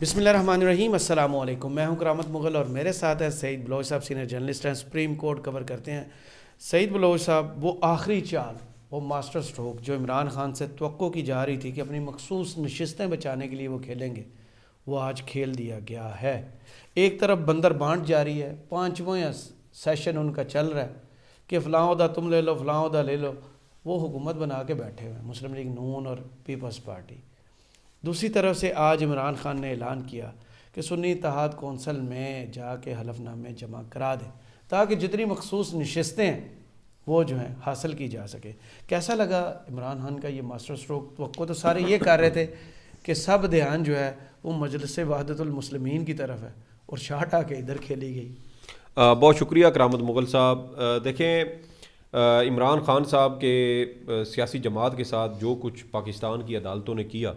بسم اللہ الرحمن الرحیم، السلام علیکم۔ میں ہوں کرامت مغل اور میرے ساتھ ہے سعید بلوچ صاحب، سینئر جرنلسٹ ہیں، سپریم کورٹ کور کرتے ہیں۔ سعید بلوچ صاحب، وہ آخری چال، وہ ماسٹر سٹروک جو عمران خان سے توقع کی جا رہی تھی کہ اپنی مخصوص نشستیں بچانے کے لیے وہ کھیلیں گے، وہ آج کھیل دیا گیا ہے۔ ایک طرف بندر بانٹ جاری ہے، 5واں سیشن ان کا چل رہا ہے کہ فلاں عہدہ تم لے لو، فلاں عہدہ لے لو۔ وہ حکومت بنا کے بیٹھے ہوئے ہیں، مسلم لیگ نون اور پیپلز پارٹی۔ دوسری طرف سے آج عمران خان نے اعلان کیا کہ سنی اتحاد کونسل میں جا کے حلف نامے جمع کرا دیں تاکہ جتنی مخصوص نشستیں ہیں وہ جو ہیں حاصل کی جا سکے۔ کیسا لگا عمران خان کا یہ ماسٹر سٹروک؟ توقع تو سارے یہ کر رہے تھے کہ سب دھیان جو ہے وہ مجلس وحدت المسلمین کی طرف ہے اور شاٹ آ کے ادھر کھیلی گئی۔ بہت شکریہ کرامت مغل صاحب۔ دیکھیں، عمران خان صاحب کے سیاسی جماعت کے ساتھ جو کچھ پاکستان کی عدالتوں نے کیا،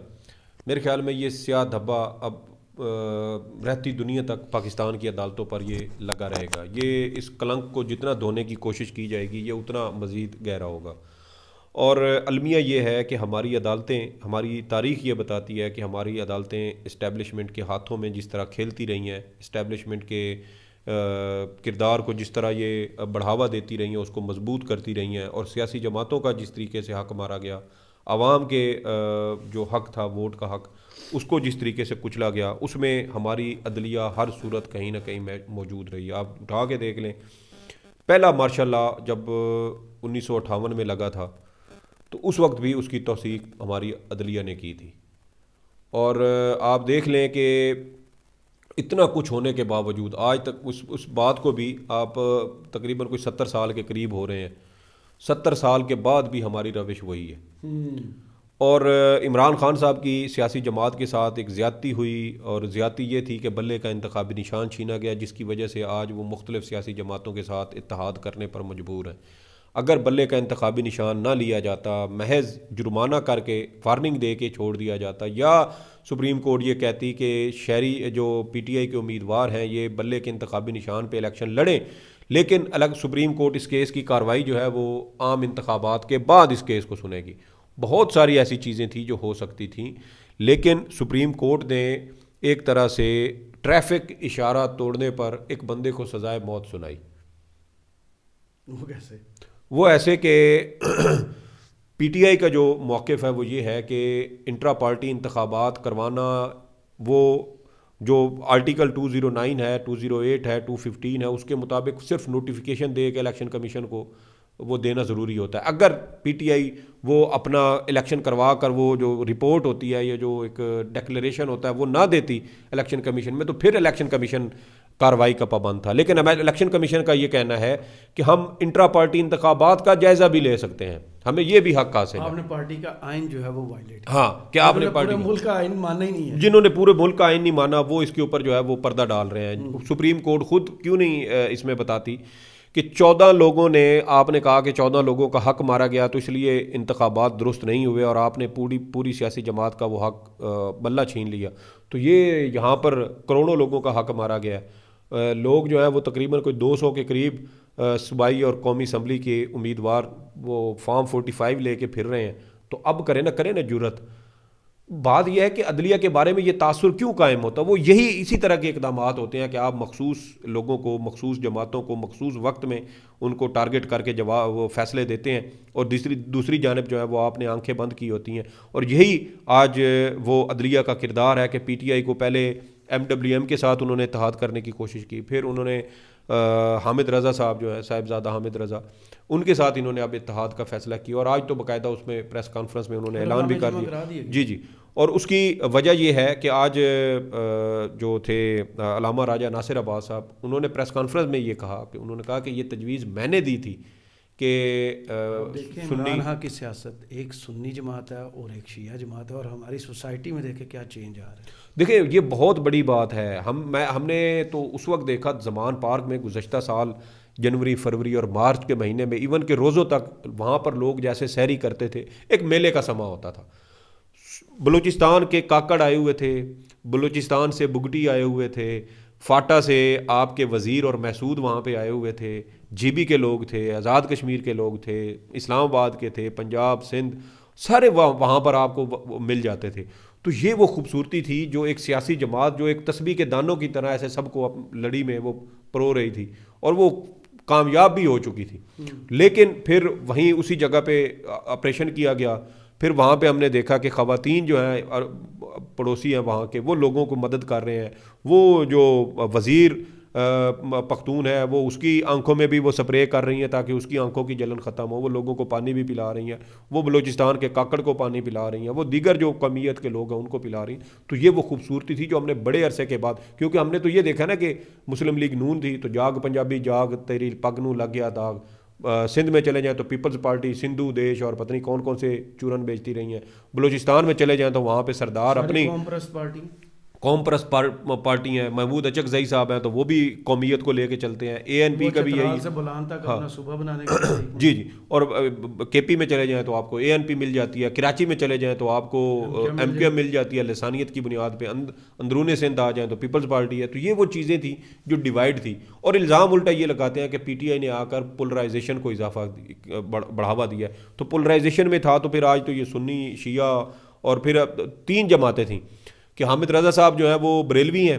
میرے خیال میں یہ سیاہ دھبا اب رہتی دنیا تک پاکستان کی عدالتوں پر یہ لگا رہے گا۔ یہ اس کلنک کو جتنا دھونے کی کوشش کی جائے گی، یہ اتنا مزید گہرا ہوگا۔ اور المیہ یہ ہے کہ ہماری عدالتیں، ہماری تاریخ یہ بتاتی ہے کہ ہماری عدالتیں اسٹیبلشمنٹ کے ہاتھوں میں جس طرح کھیلتی رہی ہیں، اسٹیبلشمنٹ کے کردار کو جس طرح یہ بڑھاوا دیتی رہی ہیں، اس کو مضبوط کرتی رہی ہیں، اور سیاسی جماعتوں کا جس طریقے سے حق مارا گیا، عوام کے جو حق تھا، ووٹ کا حق، اس کو جس طریقے سے کچلا گیا، اس میں ہماری عدلیہ ہر صورت کہیں نہ کہیں موجود رہی ہے۔ آپ اٹھا کے دیکھ لیں، پہلا مارشاء اللہ جب 1958 میں لگا تھا تو اس وقت بھی اس کی توثیق ہماری عدلیہ نے کی تھی، اور آپ دیکھ لیں کہ اتنا کچھ ہونے کے باوجود آج تک اس بات کو بھی آپ تقریباً کوئی 70 سال کے قریب ہو رہے ہیں، 70 سال کے بعد بھی ہماری روش وہی ہے۔ اور عمران خان صاحب کی سیاسی جماعت کے ساتھ ایک زیادتی ہوئی، اور زیادتی یہ تھی کہ بلے کا انتخابی نشان چھینا گیا، جس کی وجہ سے آج وہ مختلف سیاسی جماعتوں کے ساتھ اتحاد کرنے پر مجبور ہیں۔ اگر بلے کا انتخابی نشان نہ لیا جاتا، محض جرمانہ کر کے وارننگ دے کے چھوڑ دیا جاتا، یا سپریم کورٹ یہ کہتی کہ شہری جو پی ٹی آئی کے امیدوار ہیں یہ بلے کے انتخابی نشان پہ الیکشن لڑیں، لیکن الگ سپریم کورٹ اس کیس کی کارروائی جو ہے وہ عام انتخابات کے بعد اس کیس کو سنے گی۔ بہت ساری ایسی چیزیں تھیں جو ہو سکتی تھیں، لیکن سپریم کورٹ نے ایک طرح سے ٹریفک اشارہ توڑنے پر ایک بندے کو سزائے موت سنائی۔ وہ کیسے؟ وہ ایسے کہ پی ٹی آئی کا جو موقف ہے وہ یہ ہے کہ انٹرا پارٹی انتخابات کروانا، وہ جو آرٹیکل 209 ہے، 208 ہے، 215 ہے، اس کے مطابق صرف نوٹیفیکیشن دے کے الیکشن کمیشن کو وہ دینا ضروری ہوتا ہے۔ اگر پی ٹی آئی وہ اپنا الیکشن کروا کر وہ جو رپورٹ ہوتی ہے یا جو ایک ڈیکلیریشن ہوتا ہے وہ نہ دیتی الیکشن کمیشن میں، تو پھر الیکشن کمیشن کارروائی کا پابند تھا۔ لیکن الیکشن کمیشن کا یہ کہنا ہے کہ ہم انٹرا پارٹی انتخابات کا جائزہ بھی لے سکتے ہیں، ہمیں یہ بھی حق حاصل ہے۔ آپ نے پارٹی کا آئین جو ہے وہ وائلیٹ، ہاں، کہ آپ نے پورے ملک کا آئین ماننا ہی نہیں ہے۔ جنہوں نے پورے ملک کا آئین نہیں مانا وہ اس کے اوپر جو ہے وہ پردہ ڈال رہے ہیں۔ سپریم کورٹ خود کیوں نہیں اس میں بتاتی کہ 14 لوگوں نے، آپ نے کہا کہ 14 لوگوں کا حق مارا گیا تو اس لیے انتخابات درست نہیں ہوئے، اور آپ نے پوری سیاسی جماعت کا وہ حق بلہ چھین لیا، تو یہ یہاں پر کروڑوں لوگوں کا حق مارا گیا ہے۔ لوگ جو ہیں وہ تقریباً کوئی 200 کے قریب صوبائی اور قومی اسمبلی کے امیدوار وہ فارم 45 لے کے پھر رہے ہیں، تو اب کریں نا جرت۔ بات یہ ہے کہ عدلیہ کے بارے میں یہ تاثر کیوں قائم ہوتا ہے، وہ یہی اسی طرح کے اقدامات ہوتے ہیں کہ آپ مخصوص لوگوں کو، مخصوص جماعتوں کو مخصوص وقت میں ان کو ٹارگٹ کر کے جواب وہ فیصلے دیتے ہیں، اور دوسری جانب جو ہے وہ آپ نے آنکھیں بند کی ہوتی ہیں۔ اور یہی آج وہ عدلیہ کا کردار ہے کہ پی ٹی آئی کو پہلے ایم ڈبلیو ایم کے ساتھ انہوں نے اتحاد کرنے کی کوشش کی، پھر انہوں نے حامد رضا صاحب جو ہے، صاحبزادہ حامد رضا، ان کے ساتھ انہوں نے اب اتحاد کا فیصلہ کیا، اور آج تو باقاعدہ اس میں پریس کانفرنس میں انہوں نے اعلان بھی کر دیا۔ جی، اور اس کی وجہ یہ ہے کہ آج جو تھے علامہ راجہ ناصر عباس صاحب، انہوں نے پریس کانفرنس میں یہ کہا کہ انہوں نے کہا کہ یہ تجویز میں نے دی تھی کہ عمران خان کی سیاست ایک سنی جماعت ہے اور ایک شیعہ جماعت ہے، اور ہماری سوسائٹی میں دیکھیں کیا چینج آ رہا ہے۔ دیکھیں یہ بہت بڑی بات ہے۔ ہم نے تو اس وقت دیکھا زمان پارک میں گزشتہ سال جنوری، فروری اور مارچ کے مہینے میں، ایون کہ روزوں تک وہاں پر لوگ جیسے سحری کرتے تھے، ایک میلے کا سما ہوتا تھا۔ بلوچستان کے کاکڑ آئے ہوئے تھے، بلوچستان سے بگٹی آئے ہوئے تھے، فاٹا سے آپ کے وزیر اور محسود وہاں پہ آئے ہوئے تھے، جی بی کے لوگ تھے، آزاد کشمیر کے لوگ تھے، اسلام آباد کے تھے، پنجاب، سندھ، سارے وہاں پر آپ کو مل جاتے تھے۔ تو یہ وہ خوبصورتی تھی جو ایک سیاسی جماعت جو ایک تسبیح کے دانوں کی طرح ایسے سب کو لڑی میں وہ پرو رہی تھی اور وہ کامیاب بھی ہو چکی تھی. لیکن پھر وہیں اسی جگہ پہ آپریشن کیا گیا. پھر وہاں پہ ہم نے دیکھا کہ خواتین جو ہیں پڑوسی ہیں وہاں کے وہ لوگوں کو مدد کر رہے ہیں. وہ جو وزیر پختون ہے وہ اس کی آنکھوں میں بھی وہ سپرے کر رہی ہیں تاکہ اس کی آنکھوں کی جلن ختم ہو. وہ لوگوں کو پانی بھی پلا رہی ہیں. وہ بلوچستان کے کاکڑ کو پانی پلا رہی ہیں. وہ دیگر جو قومیت کے لوگ ہیں ان کو پلا رہی ہیں. تو یہ وہ خوبصورتی تھی جو ہم نے بڑے عرصے کے بعد, کیونکہ ہم نے تو یہ دیکھا نا کہ مسلم لیگ نون تھی تو جاگ پنجابی جاگ تیری پگ نو لگ گیا داغ. سندھ میں چلے جائیں تو پیپلز پارٹی سندھو دیش اور پتہ نہیں کون کون سے چورن بیچتی رہی ہیں. بلوچستان میں چلے جائیں تو وہاں پہ سردار اپنی قوم پرست پارٹی ہیں. محمود اچکزئی صاحب ہیں تو وہ بھی قومیت کو لے کے چلتے ہیں. اے این پی کا بھی یہی جی. اور کے پی میں چلے جائیں تو آپ کو اے این پی مل جاتی ہے. کراچی میں چلے جائیں تو آپ کو ایم کیو ایم مل جاتی ہے لسانیت کی بنیاد پہ. اندرون سندھ آ جائیں تو پیپلز پارٹی ہے. تو یہ وہ چیزیں تھیں جو ڈیوائڈ تھی. اور الزام الٹا یہ لگاتے ہیں کہ پی ٹی آئی نے آ کر پولرائزیشن کو اضافہ بڑھاوا دیا. تو پولرائزیشن میں تھا تو پھر آج تو یہ سنی شیعہ اور پھر 3 جماعتیں تھیں کہ حامد رضا صاحب جو ہیں وہ بریلوی ہیں,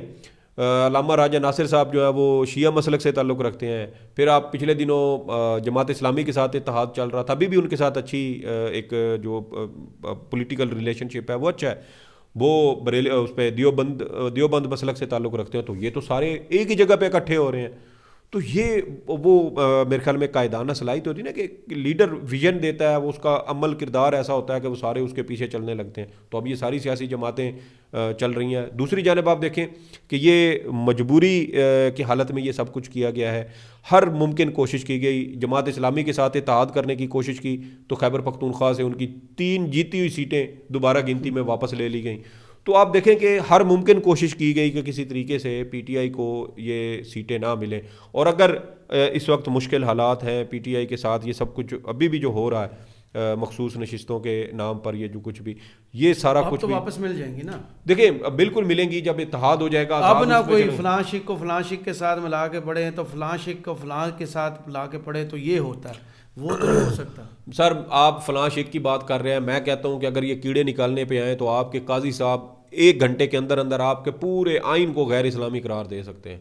علامہ راجہ ناصر صاحب جو ہے وہ شیعہ مسلک سے تعلق رکھتے ہیں. پھر آپ پچھلے دنوں جماعت اسلامی کے ساتھ اتحاد چل رہا تھا, ابھی بھی ان کے ساتھ اچھی ایک جو پولیٹیکل ریلیشن شپ ہے وہ اچھا ہے. وہ اس پہ دیوبند مسلک سے تعلق رکھتے ہیں. تو یہ تو سارے ایک ہی جگہ پہ اکٹھے ہو رہے ہیں. تو یہ وہ میرے خیال میں قائدانہ صلاحیت ہوتی ہے نا کہ لیڈر ویژن دیتا ہے, وہ اس کا عمل کردار ایسا ہوتا ہے کہ وہ سارے اس کے پیچھے چلنے لگتے ہیں. تو اب یہ ساری سیاسی جماعتیں چل رہی ہیں. دوسری جانب آپ دیکھیں کہ یہ مجبوری کی حالت میں یہ سب کچھ کیا گیا ہے. ہر ممکن کوشش کی گئی. جماعت اسلامی کے ساتھ اتحاد کرنے کی کوشش کی تو خیبر پختونخوا سے ان کی 3 جیتی ہوئی سیٹیں دوبارہ گنتی میں واپس لے لی گئیں. تو آپ دیکھیں کہ ہر ممکن کوشش کی گئی کہ کسی طریقے سے پی ٹی آئی کو یہ سیٹیں نہ ملیں. اور اگر اس وقت مشکل حالات ہیں پی ٹی آئی کے ساتھ, یہ سب کچھ ابھی بھی جو ہو رہا ہے مخصوص نشستوں کے نام پر, یہ جو کچھ بھی یہ سارا کچھ تو واپس مل جائیں گی نا. دیکھیں بالکل ملیں گی جب اتحاد ہو جائے گا. اب نہ کوئی فلاں شک کو فلاں شک کے ساتھ ملا کے پڑھیں تو فلاں شک کو فلاں کے ساتھ ملا کے پڑھیں تو یہ ہوتا ہے. وہ تو نہیں ہو سکتا. سر آپ فلاں شک کی بات کر رہے ہیں, میں کہتا ہوں کہ اگر یہ کیڑے نکالنے پہ آئیں تو آپ کے قاضی صاحب 1 گھنٹے کے اندر اندر آپ کے پورے آئین کو غیر اسلامی قرار دے سکتے ہیں.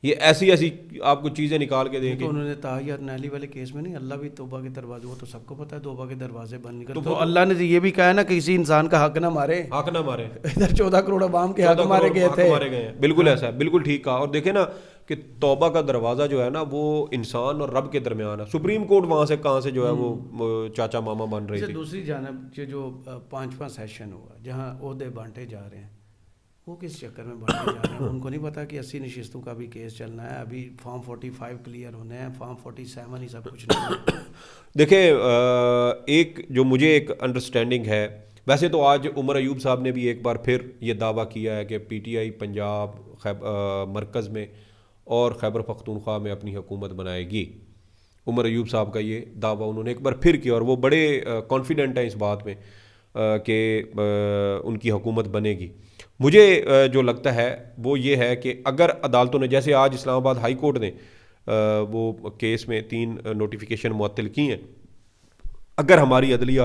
یہ ایسی آپ کو چیزیں نکال کے دیں گے. تو انہوں نے تاحیات نیلی والے کیس میں نہیں, اللہ بھی توبہ کے دروازے, وہ تو سب کو پتہ ہے توبہ کے دروازے بند نہیں کرتے. تو اللہ نے یہ بھی کہا ہے نا کہ کسی انسان کا حق نہ مارے. ادھر 14 کروڑ عوام کے حق مارے گئے تھے. بالکل ایسا ہے, بالکل ٹھیک کہا. اور دیکھیں نا کہ توبہ کا دروازہ جو ہے نا وہ انسان اور رب کے درمیان ہے. سپریم کورٹ وہاں سے کہاں سے جو ہے وہ چاچا ماما بن رہی تھی. دوسری جانب جو 5واں سیشن ہوا جہاں عہدے بانٹے جا رہے ہیں, وہ کس چکر میں بانٹے جا رہے ہیں؟ ان کو نہیں پتا کہ 80 نشستوں کا بھی کیس چلنا ہے, ابھی فارم 45 کلیئر ہونے ہیں, فارم 47 ہی سب کچھ نہیں. دیکھیں ایک جو مجھے ایک انڈرسٹینڈنگ ہے, ویسے تو آج عمر ایوب صاحب نے بھی ایک بار پھر یہ دعویٰ کیا ہے کہ پی ٹی آئی پنجاب مرکز میں اور خیبر پختونخوا میں اپنی حکومت بنائے گی. عمر ایوب صاحب کا یہ دعویٰ انہوں نے ایک بار پھر کیا اور وہ بڑے کانفیڈنٹ ہیں اس بات میں کہ ان کی حکومت بنے گی. مجھے جو لگتا ہے وہ یہ ہے کہ اگر عدالتوں نے, جیسے آج اسلام آباد ہائی کورٹ نے وہ کیس میں 3 نوٹیفیکیشن معطل کی ہیں, اگر ہماری عدلیہ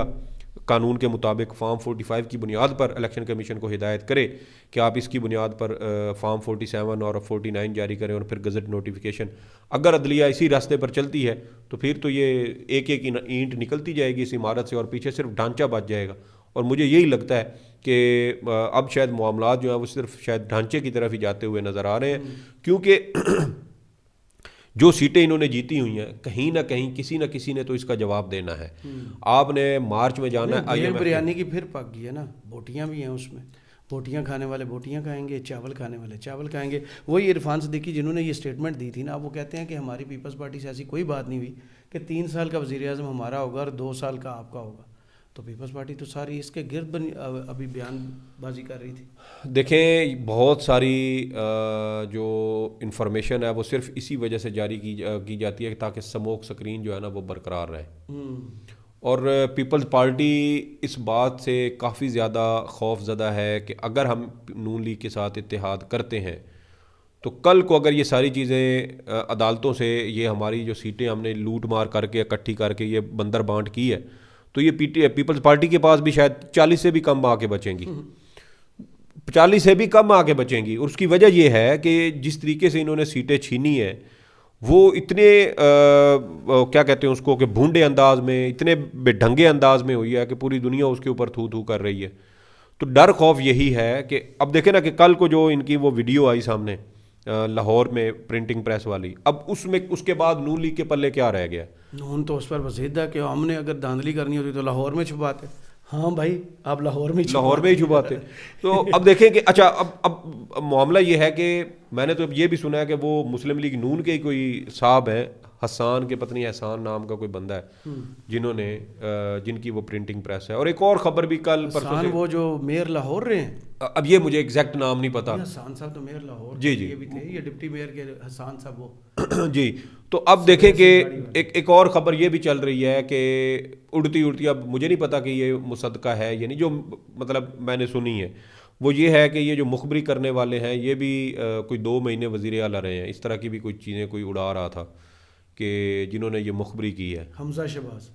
قانون کے مطابق فارم 45 کی بنیاد پر الیکشن کمیشن کو ہدایت کرے کہ آپ اس کی بنیاد پر فارم 47 اور 49 جاری کریں اور پھر گزٹ نوٹیفیکیشن, اگر عدلیہ اسی راستے پر چلتی ہے تو پھر تو یہ ایک اینٹ نکلتی جائے گی اس عمارت سے اور پیچھے صرف ڈھانچہ بچ جائے گا. اور مجھے یہی لگتا ہے کہ اب شاید معاملات جو ہیں وہ صرف شاید ڈھانچے کی طرف ہی جاتے ہوئے نظر آ رہے ہیں, کیونکہ جو سیٹیں انہوں نے جیتی ہوئی ہیں کہیں نہ کہیں کسی نہ کسی نے تو اس کا جواب دینا ہے. آپ نے مارچ میں جانا ہے. بریانی کی پھر پک گئی ہے نا, بوٹیاں بھی ہیں اس میں, بوٹیاں کھانے والے بوٹیاں کھائیں گے, چاول کھانے والے چاول کھائیں گے. وہی عرفان صدیقی جنہوں نے یہ اسٹیٹمنٹ دی تھی نا, وہ کہتے ہیں کہ ہماری پیپلز پارٹی سے ایسی کوئی بات نہیں ہوئی کہ 3 سال کا وزیر اعظم ہمارا ہوگا اور 2 سال کا آپ کا ہوگا. تو پیپلز پارٹی تو ساری اس کے گرد ابھی بیان بازی کر رہی تھی. دیکھیں بہت ساری جو انفارمیشن ہے وہ صرف اسی وجہ سے جاری کی جاتی ہے تاکہ سموک سکرین جو ہے نا وہ برقرار رہے. اور پیپلز پارٹی اس بات سے کافی زیادہ خوف زدہ ہے کہ اگر ہم نون لیگ کے ساتھ اتحاد کرتے ہیں تو کل کو اگر یہ ساری چیزیں عدالتوں سے, یہ ہماری جو سیٹیں ہم نے لوٹ مار کر کے اکٹھی کر کے یہ بندر بانٹ کی ہے, تو یہ پیپلز پارٹی کے پاس بھی شاید 40 سے بھی کم آ کے بچیں گی. 40 سے بھی کم آ کے بچیں گی. اور اس کی وجہ یہ ہے کہ جس طریقے سے انہوں نے سیٹیں چھینی ہیں وہ اتنے کیا کہتے ہیں اس کو کہ بھونڈے انداز میں, اتنے بے ڈھنگے انداز میں ہوئی ہے کہ پوری دنیا اس کے اوپر تھو تھو کر رہی ہے. تو ڈر خوف یہی ہے کہ اب دیکھیں نا کہ کل کو جو ان کی وہ ویڈیو آئی سامنے لاہور میں پرنٹنگ پریس والی, اب اس کے بعد نون لیگ کے پلے کیا رہ گیا؟ نون تو اس پر وسیع ہے کہ ہم نے اگر دھاندلی کرنی ہوتی تو لاہور میں چھپاتے. ہاں بھائی آپ لاہور میں ہی چھپاتے. تو اب دیکھیں کہ اچھا اب معاملہ یہ ہے کہ میں نے تو اب یہ بھی سنا ہے کہ وہ مسلم لیگ نون کے کوئی صاحب ہیں, حسان کے پتنی احسان نام کا کوئی بندہ ہے جنہوں نے جن کی وہ پرنٹنگ پریس ہے. اور ایک اور خبر بھی کل پرسوں سے, وہ جو میئر لاہور رہے ہیں, اب یہ مجھے ایگزیکٹ نام نہیں پتا. حسان صاحب تو میئر لاہور جی جی یہ بھی تھے, یہ ڈپٹی میئر کے حسان صاحب وہ جی. تو اب دیکھیں کہ ایک اور خبر یہ بھی چل رہی ہے کہ اڑتی اب مجھے نہیں پتا کہ یہ مصدقہ ہے یعنی جو مطلب میں نے سنی ہے وہ یہ ہے کہ یہ جو مخبری کرنے والے ہیں یہ بھی کوئی 2 مہینے وزیر اعلیٰ رہے ہیں. اس طرح کی بھی کوئی چیزیں کوئی اڑا رہا تھا کہ جنہوں نے یہ مخبری کی ہے. حمزہ شہباز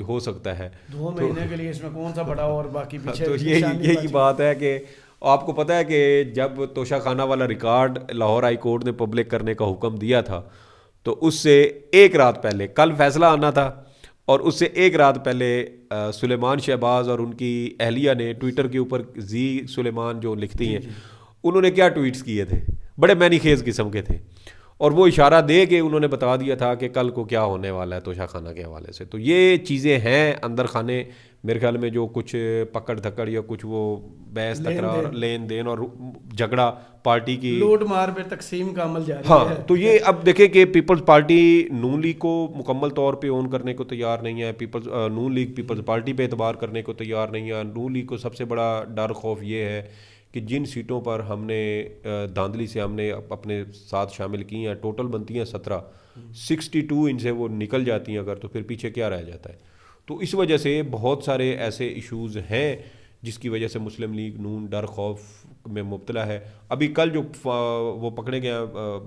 ہو سکتا ہے 2 مہینے کے لیے اس میں کون سا بڑا اور باقی پیچھے. تو یہی بات ہے کہ آپ کو پتہ ہے کہ جب توشہ خانہ والا ریکارڈ لاہور ہائی کورٹ نے پبلک کرنے کا حکم دیا تھا تو اس سے ایک رات پہلے, کل فیصلہ آنا تھا اور اس سے ایک رات پہلے سلیمان شہباز اور ان کی اہلیہ نے ٹویٹر کے اوپر زی سلیمان جو لکھتی ہیں انہوں نے کیا ٹویٹس کیے تھے, بڑے معنی خیز قسم کے تھے, اور وہ اشارہ دے کے انہوں نے بتا دیا تھا کہ کل کو کیا ہونے والا ہے توشہ خانہ کے حوالے سے. تو یہ چیزیں ہیں اندر خانے میرے خیال میں جو کچھ پکڑ دھکڑ یا کچھ وہ بحث تکرار لین دین اور جھگڑا پارٹی کی لوٹ مار پہ تقسیم کا عمل جاری ہے. ہاں تو یہ اب دیکھیں کہ پیپلز پارٹی نون لیگ کو مکمل طور پہ اون کرنے کو تیار نہیں ہے, نون لیگ پیپلز پارٹی پہ اعتبار کرنے کو تیار نہیں ہے. نون لیگ کو سب سے بڑا ڈر خوف یہ ہے کہ جن سیٹوں پر ہم نے دھاندلی سے ہم نے اپنے ساتھ شامل کی ہیں, ٹوٹل بنتی ہیں 17, 62 ان سے وہ نکل جاتی ہیں اگر, تو پھر پیچھے کیا رہ جاتا ہے. تو اس وجہ سے بہت سارے ایسے ایشوز ہیں جس کی وجہ سے مسلم لیگ نون ڈر خوف میں مبتلا ہے. ابھی کل جو وہ پکڑے گئے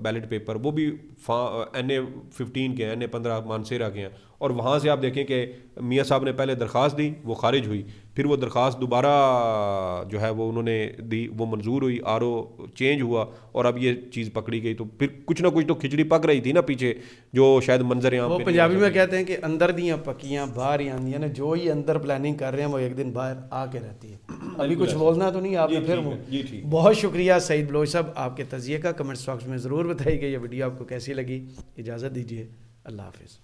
بیلٹ پیپر وہ بھی NA-15 کے NA-15 مانسیرا کے ہیں, اور وہاں سے آپ دیکھیں کہ میاں صاحب نے پہلے درخواست دی وہ خارج ہوئی, پھر وہ درخواست دوبارہ جو ہے وہ انہوں نے دی وہ منظور ہوئی, RO چینج ہوا اور اب یہ چیز پکڑی گئی. تو پھر کچھ نہ کچھ تو کھچڑی پک رہی تھی نا پیچھے جو شاید منظر عام وہ پنجابی میں کہتے ہیں کہ اندر دیاں پکیاں باہر ہی آندیاں نے, جو ہی اندر پلاننگ کر رہے ہیں وہ ایک دن باہر آ کے رہتی ہے. ابھی کچھ بولنا تو نہیں آپ نے پھر وہ. بہت شکریہ سعید بلوچ صاحب آپ کے تجزیے کا. کمنٹس باکس میں ضرور بتائیے کہ یہ ویڈیو آپ کو کیسی لگی. اجازت دیجیے, اللہ حافظ.